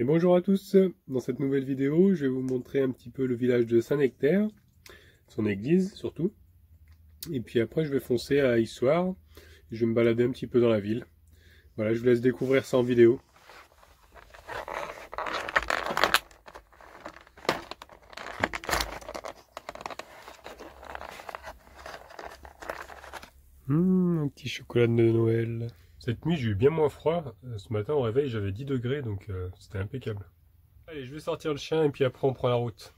Et bonjour à tous, dans cette nouvelle vidéo je vais vous montrer un petit peu le village de Saint-Nectaire, son église surtout, et puis après je vais foncer à Issoire, et je vais me balader un petit peu dans la ville. Voilà, je vous laisse découvrir ça en vidéo. Un petit chocolat de Noël. Cette nuit j'ai eu bien moins froid, ce matin au réveil j'avais 10 degrés donc c'était impeccable. Allez, je vais sortir le chien et puis après on prend la route.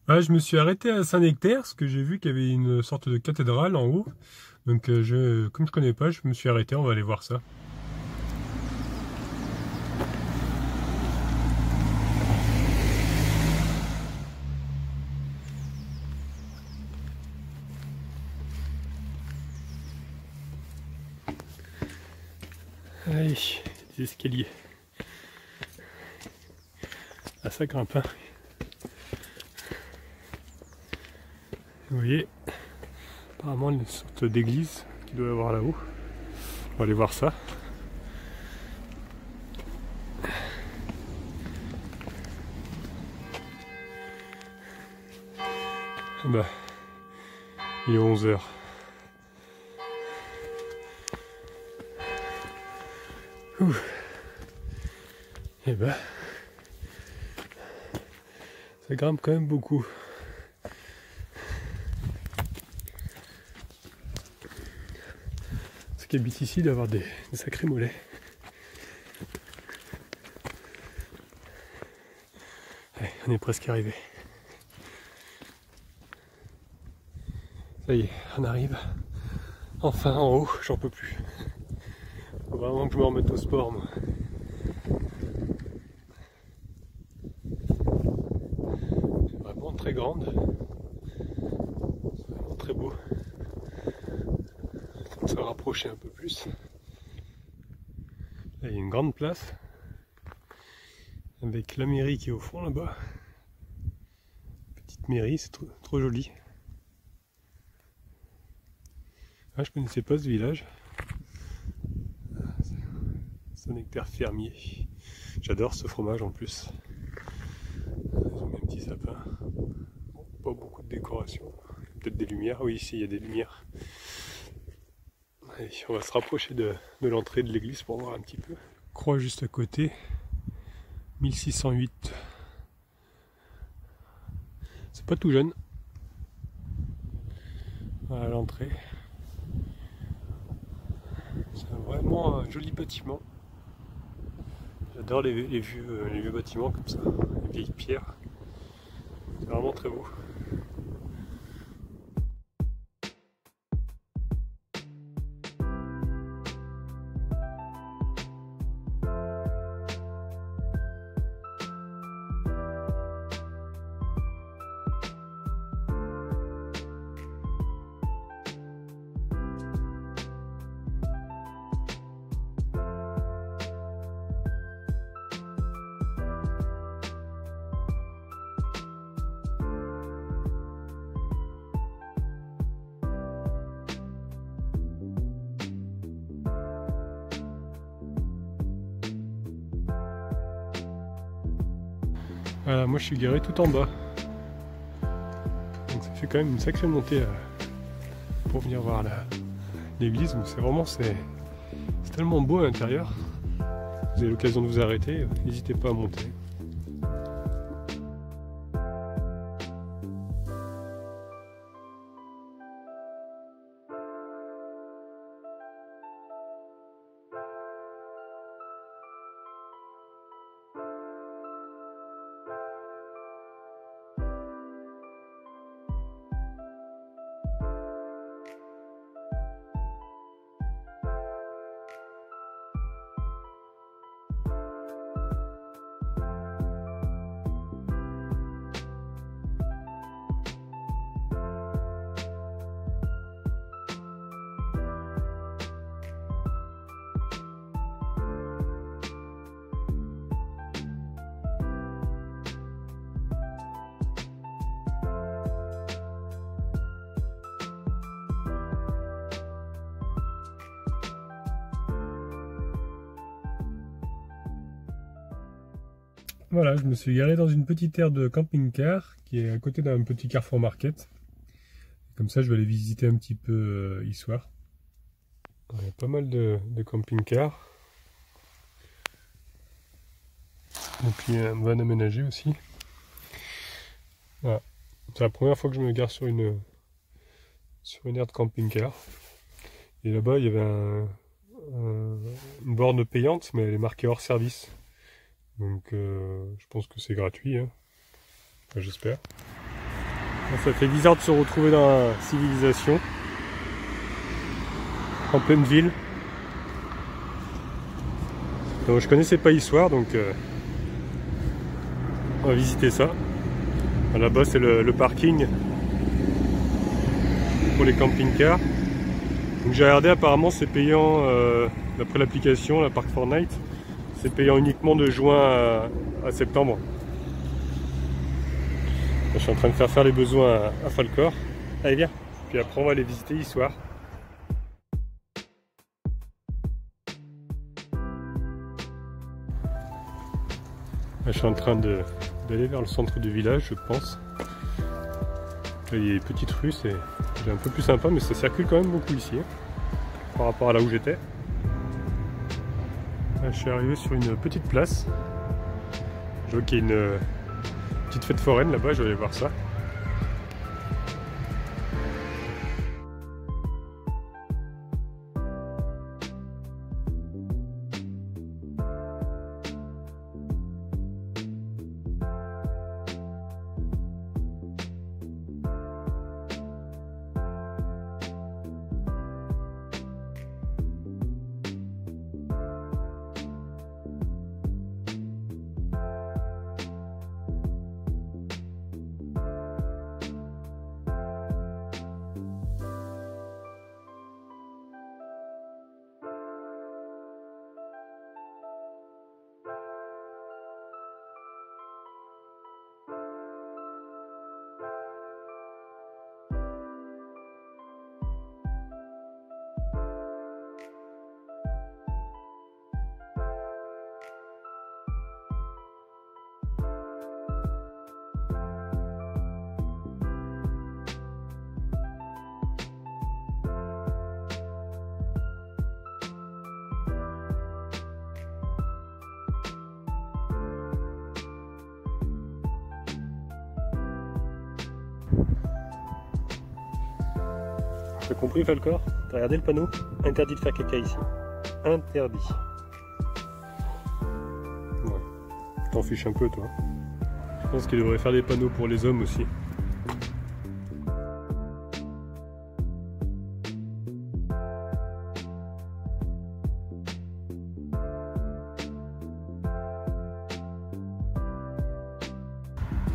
Ah, je me suis arrêté à Saint-Nectaire parce que j'ai vu qu'il y avait une sorte de cathédrale en haut. Donc comme je connais pas, je me suis arrêté, on va aller voir ça. Allez, des escaliers. Ah, ça grimpe, hein. Vous voyez, apparemment une sorte d'église qu'il doit y avoir là-haut. On va aller voir ça. Bah, il est 11 h. Et bah, ça grimpe quand même beaucoup. Ce qui habite ici d'avoir des sacrés mollets. Allez, on est presque arrivé. Ça y est, on arrive. Enfin en haut, j'en peux plus. Faut vraiment que je me remette au sport, moi. C'est vraiment très grande. C'est vraiment très beau. On va se rapprocher un peu plus. Là, il y a une grande place. Avec la mairie qui est au fond là-bas. Petite mairie, c'est trop joli. Ah, je connaissais pas ce village. Saint-Nectaire fermier. J'adore ce fromage en plus. Ils ont mis un petit sapin. Bon, pas beaucoup de décoration. Peut-être des lumières. Oui, ici il y a des lumières. Allez, on va se rapprocher de l'entrée de l'église pour voir un petit peu. Croix juste à côté. 1608. C'est pas tout jeune. Voilà l'entrée. C'est vraiment un joli bâtiment. J'adore les vieux bâtiments comme ça, les vieilles pierres. C'est vraiment très beau. Voilà, moi je suis garé tout en bas. Donc ça fait quand même une sacrée montée pour venir voir l'église. C'est tellement beau à l'intérieur. Vous avez l'occasion de vous arrêter, n'hésitez pas à monter. Voilà, je me suis garé dans une petite aire de camping-car qui est à côté d'un petit Carrefour Market. Comme ça, je vais aller visiter un petit peu Issoire. Il y a pas mal de camping-cars. Et puis un van aménagé aussi. Voilà. C'est la première fois que je me gare sur une aire de camping-car. Et là-bas, il y avait une borne payante, mais elle est marquée hors service. Donc je pense que c'est gratuit, hein. Enfin, j'espère. Ça fait bizarre de se retrouver dans la civilisation, en pleine ville. Donc, je connaissais pas Issoire, donc on va visiter ça. Là-bas c'est le parking pour les camping-cars. Donc j'ai regardé, apparemment c'est payant, d'après l'application, la Park Fortnite, c'est payant uniquement de juin à septembre. Je suis en train de faire les besoins à Falcor. Allez viens, puis après on va aller visiter Issoire. Je suis en train d'aller vers le centre du village, je pense. Là, il y a des petites rues, c'est un peu plus sympa, mais ça circule quand même beaucoup ici, hein, par rapport à là où j'étais. Là, je suis arrivé sur une petite place. Je vois qu'il y a une petite fête foraine là-bas, je vais aller voir ça. T'as compris, Falcor? T'as regardé le panneau? Interdit de faire caca ici. Interdit. Ouais. T'en fiches un peu, toi. Je pense qu'il devrait faire des panneaux pour les hommes aussi.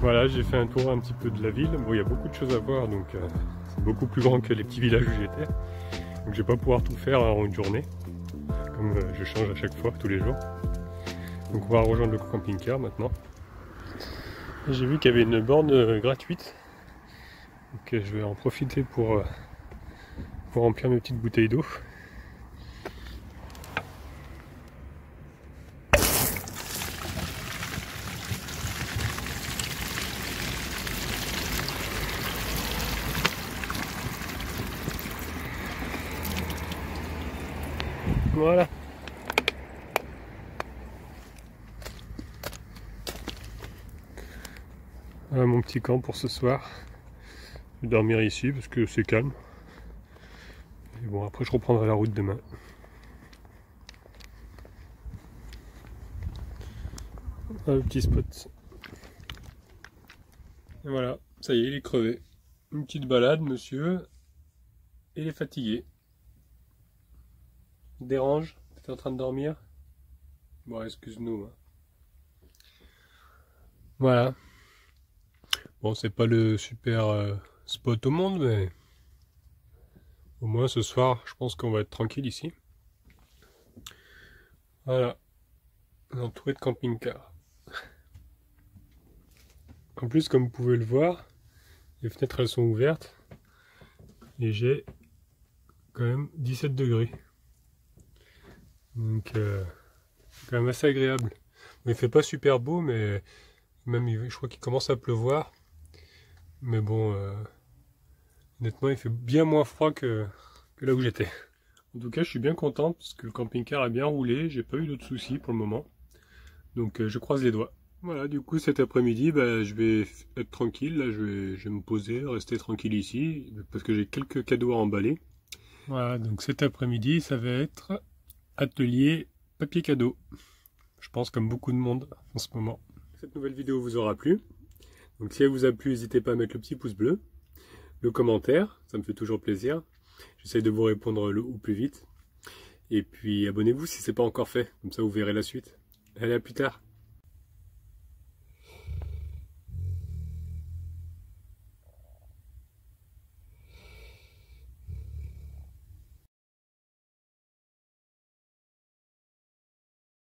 Voilà, j'ai fait un tour un petit peu de la ville. Bon, il y a beaucoup de choses à voir, donc c'est beaucoup plus grand que les petits villages où j'étais. Donc je vais pas pouvoir tout faire en une journée, comme je change à chaque fois, tous les jours. Donc on va rejoindre le camping-car maintenant. J'ai vu qu'il y avait une borne gratuite. Donc je vais en profiter pour remplir mes petites bouteilles d'eau. Voilà. Voilà mon petit camp pour ce soir. Je vais dormir ici parce que c'est calme. Et bon, après je reprendrai la route demain. Voilà le petit spot. Et voilà, ça y est, il est crevé. Une petite balade, monsieur. Et il est fatigué. Dérange? T'es en train de dormir? Bon, excuse-nous. Hein. Voilà. Bon, c'est pas le super spot au monde, mais au moins ce soir, je pense qu'on va être tranquille ici. Voilà. Entouré de camping-car. En plus, comme vous pouvez le voir, les fenêtres elles sont ouvertes. Et j'ai quand même 17 degrés. Donc, c'est quand même assez agréable. Il fait pas super beau, mais même je crois qu'il commence à pleuvoir. Mais bon, honnêtement, il fait bien moins froid que là où j'étais. En tout cas, je suis bien content parce que le camping-car a bien roulé. J'ai pas eu d'autres soucis pour le moment. Donc je croise les doigts. Voilà, du coup cet après-midi, je vais être tranquille. Là, je vais me poser, rester tranquille ici parce que j'ai quelques cadeaux à emballer. Voilà, donc cet après-midi, ça va être atelier papier cadeau. Je pense comme beaucoup de monde en ce moment. Cette nouvelle vidéo vous aura plu. Donc si elle vous a plu, n'hésitez pas à mettre le petit pouce bleu, le commentaire, ça me fait toujours plaisir. J'essaie de vous répondre au plus vite. Et puis abonnez-vous si ce n'est pas encore fait, comme ça vous verrez la suite. Allez, à plus tard.